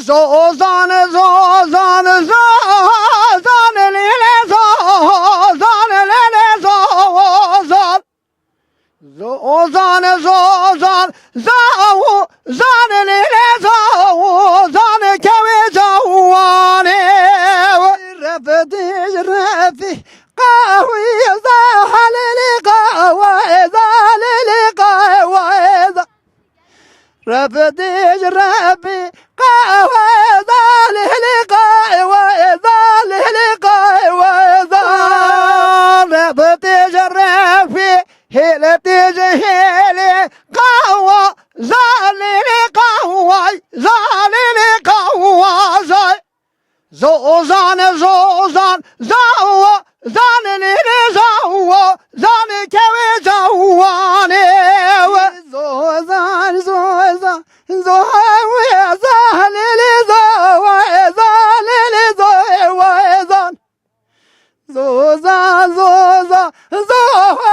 zozan zozan zozan lele zozan lele zozan zozan zozan zozan lele zozan keve zavane rafeti rafi qawi zahalili qawa zalili qawa رفديج ربي قهوة ذاله لقاء وذاله لقاء وذال رفديج ربي هلتيج هلي قهوة ذاله لقاء ذاله لقاء زاي زوزان زوزان زاوة زان لي زاوة زان كوي زواني زوزان زوزان زوزان زان لي زوزان لي زوزان زوزان زوزان زوزان